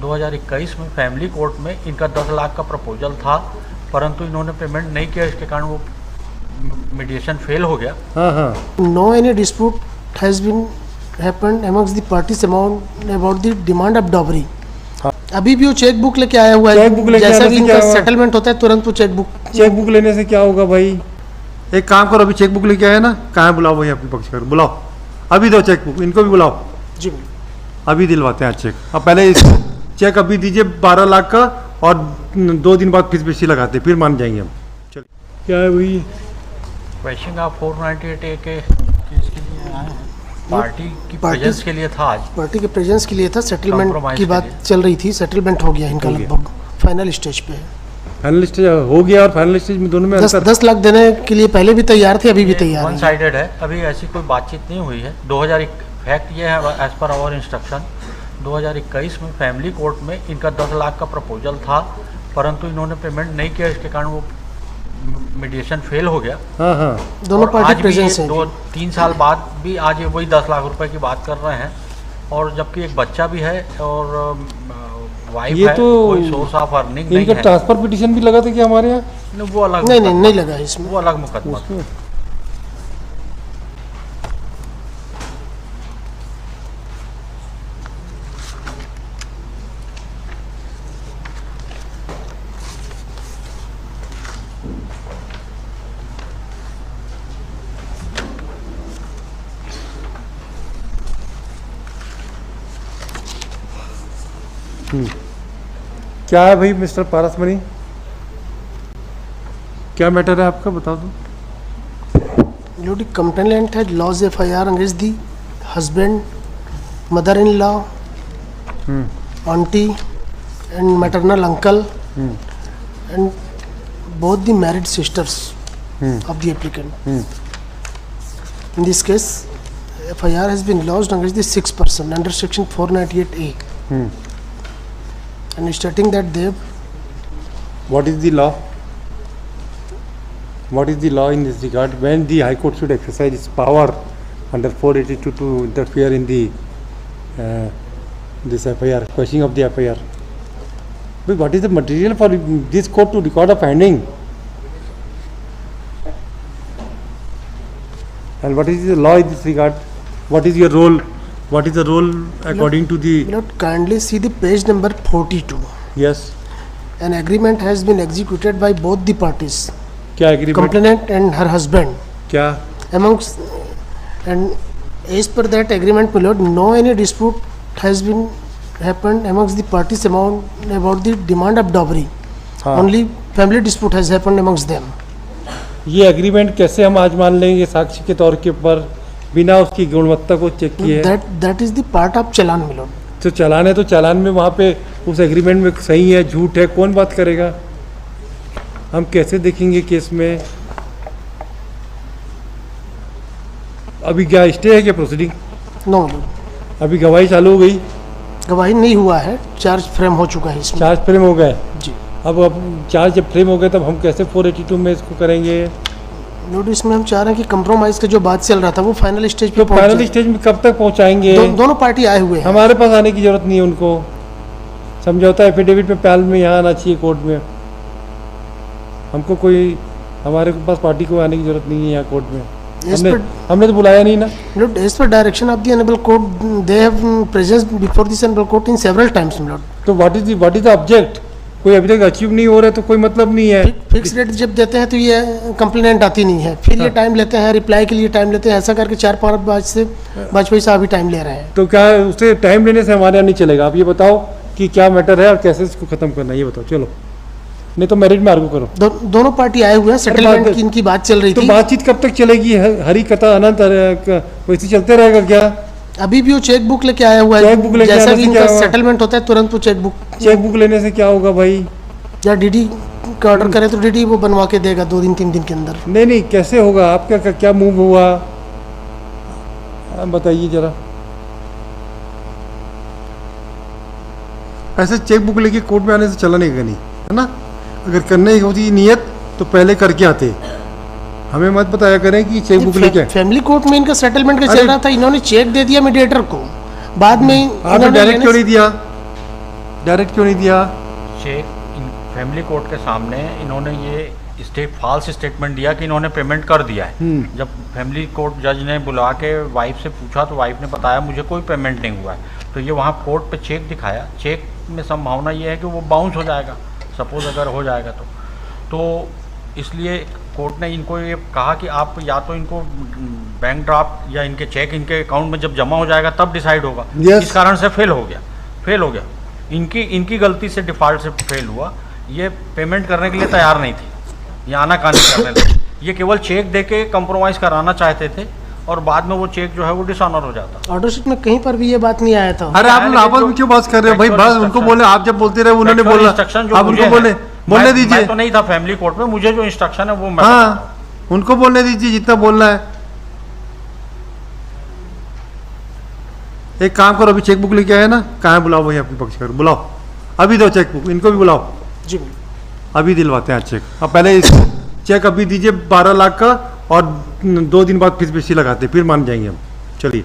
2021 में family court में इनका 10 लाख का प्रपोजल था, परंतु इन्होंने पेमेंट नहीं किया, इसके कारण वो मीडिएशन फेल हो गया। No any dispute has been happened amongst the parties about the demand of dowry. अभी भी वो चेक बुक लेके आया हुआ है, जैसा भी इनका सेटलमेंट होता है तुरंत वो चेक बुक लेने से क्या होगा भाई? एक काम करो, अभी चेक बुक लेके आए ना, कहाँ बुलाओ भाई अपने पक्ष कर, बुलाओ अभी दो चेक बुक, इनको भी बुलाओ जी, अभी दिलवाते हैं चेक। अब पहले चेक अभी दीजिए 12 लाख का, और 2 दिन बाद फिर पेशी लगाते, फिर मान जाएंगे हम। चलिए, क्या है भाई? क्वेश्चन आप 498A के केस के लिए आए हैं, पार्टी की प्रेजेंस के लिए था आज, पार्टी के प्रेजेंस के लिए था, सेटलमेंट की बात चल रही थी, सेटलमेंट हो गया इनका लगभग फाइनल स्टेज पे है। फाइनल स्टेज हो गया, और फाइनल स्टेज में दोनों में 10 लाख देने के लिए पहले भी तैयार थे, अभी भी तैयार वन साइडेड है, अभी ऐसी कोई बातचीत नहीं हुई है। 2001 फैक्ट ये है, एज पर आवर इंस्ट्रक्शन 2021 में फैमिली कोर्ट में इनका 10 लाख का प्रपोजल था, परंतु इन्होंने पेमेंट नहीं किया, इसके कारण वो मीडिएशन फेल हो गया। दोनों पार्टी प्रेजेंस है। 2-3 साल बाद भी आज वही 10 लाख रुपए की बात कर रहे हैं, और जबकि एक बच्चा भी है और वाइफ है, तो कोई सोर्स ऑफ अर्निंग नहीं इनका है। ट्रांसफर पिटीशन भी लगा था क्या हमारे यहाँ? वो अलग नहीं लगा इसमें, वो अलग मुकदमा। क्या है भाई मिस्टर पारसमणि, क्या मैटर है आपका, बता दो। The complainant had lodged FIR against the husband, mother-in-law, auntie, and maternal uncle, and both the married sisters of the applicant. In this case, FIR has been lodged against the 6th person under section 498A, and stating that they have. What is the law? What is the law in this regard? When the High Court should exercise its power under 482 to interfere in the this FIR, questioning of the FIR? But what is the material for this court to record a finding? And what is the law in this regard? What is your role? What is the role according to the? Kindly see the page number 42. Yes. An agreement has been executed by both the parties. क्या agreement? Complainant and her husband. क्या? Amongst, and as per that agreement, my lord, no any dispute has been happened amongst the parties about the demand of dowry. Only family dispute has happened amongst them. ये agreement कैसे हम आज मान लेंगे साक्षी के तौर के ऊपर, बिना उसकी गुणवत्ता को चेक किए? That is the part of challan, my lord. तो चालान है, तो चालान में वहाँ पे उस एग्रीमेंट में सही है झूठ है, कौन बात करेगा? हम कैसे देखेंगे केस में? अभी क्या स्टे है क्या प्रोसीडिंग? नो, अभी गवाही चालू हो गई? गवाही नहीं हुआ है, चार्ज फ्रेम हो चुका है इसमें। चार्ज फ्रेम हो गए जी। अब चार्ज जब फ्रेम हो गए तब हम कैसे 482 में इसको करेंगे? नोटिस में हम चाह रहे हैं कि कंप्रोमाइज का जो बात चल रहा था वो फाइनल स्टेज पे तो फाइनल स्टेज में कब तक पहुंचाएंगे? दोनों पार्टी आए हुए हैं। हमारे पास आने की जरूरत नहीं है, उनको समझौता एफिडेविट में पैल में यहाँ आना चाहिए कोर्ट में। हमको कोई, हमारे पास पार्टी को आने की जरूरत नहीं है यहाँ कोर्ट में। हमने तो बुलाया नहीं ना। As per direction of the honorable court, they have presence before this honorable court in several times, my lord. तो what is the object? कोई अभी तक अचीव नहीं हो रहा है तो कोई मतलब नहीं है। फिक्स रेट जब देते हैं तो ये कंप्लेनेंट आती नहीं है, फिर ये टाइम लेते हैं, रिप्लाई के लिए टाइम लेते हैं, ऐसा करके 4-5 बार से वाजपेयी साहब भी टाइम ले रहे हैं। तो क्या उससे टाइम लेने से हमारे यहाँ नहीं चलेगा? आप ये बताओ कि क्या मैटर है और कैसे इसको खत्म करना है, ये बताओ। चलो, नहीं तो मेरिट में आर्गू करो। दोनों पार्टी आए हुए हैं, सेटलमेंट की इनकी बात चल रही थी। तो बातचीत कब तक चलेगी? हरी कथा अनंत वैसे चलते रहेगा क्या? अभी भी वो चेक बुक लेके आया हुआ है, जैसा भी इनका सेटलमेंट होता है तुरंत वो चेक बुक लेने से क्या होगा भाई? या डीडी का ऑर्डर करे तो डीडी वो बनवा के देगा 2-3 दिन के अंदर। नहीं, कैसे होगा? आपका क्या मूव हुआ बताइए जरा। ऐसे चेक बुक लेके कोर्ट में आने से चला नहीं, है ना? अगर करने की होती नियत तो पहले करके आते। हमें मत बताया करें कि चेक बुक लेके। फैमिली कोर्ट में इनका सेटलमेंट का चल रहा था, इन्होंने चेक दे दिया मीडिएटर को, बाद में आपने डायरेक्ट क्यों नहीं दिया? डायरेक्ट क्यों नहीं दिया? चेक फैमिली कोर्ट के सामने इन्होंने ये फॉल्स स्टेटमेंट दिया कि इन्होंने पेमेंट कर दिया है। जब फैमिली कोर्ट जज ने बुला के वाइफ से पूछा तो वाइफ ने बताया मुझे कोई पेमेंट नहीं हुआ है। तो ये वहाँ कोर्ट पे चेक दिखाया, चेक में संभावना ये है कि वो बाउंस हो जाएगा, सपोज अगर हो जाएगा तो इसलिए कोर्ट ने इनको ये कहा कि आप या तो इनको बैंक ड्राफ्ट या इनके चेक इनके अकाउंट में जब जमा हो जाएगा तब डिसाइड होगा। Yes. इस कारण से फेल हो गया। इनकी गलती से डिफ़ॉल्ट से फेल हुआ। ये पेमेंट करने के लिए तैयार नहीं थे, ये आनाकानी करने लगे। ये केवल चेक दे के कंप्रोमाइज़ कराना चाहते थे और बाद में वो चेक जो है वो डिसऑनर हो जाता। ऑर्डर शीट में कहीं पर भी ये बात नहीं आया था। अरे आप लोग आपस में क्यों बात कर रहे हो भाई? बस उनको बोले, आप जब बोलते रहे उन्होंने बोला, आप उनको बोलने दीजिए। मैं तो नहीं था फैमिली कोर्ट में, मुझे जो इंस्ट्रक्शन है वो मैं हाँ, उनको बोलने दीजिए जितना बोलना है। एक काम करो, अभी चेकबुक लेके आए ना, कहाँ है? बुलाओ भाई अपने पक्ष कर, बुलाओ अभी दो चेकबुक, इनको भी बुलाओ, जी अभी दिलवाते हैं चेक। अब पहले इसको चेक अभी दीजिए 12 लाख का, और 2 दिन बाद फिर लगाते, फिर मान जाएंगे हम। चलिए।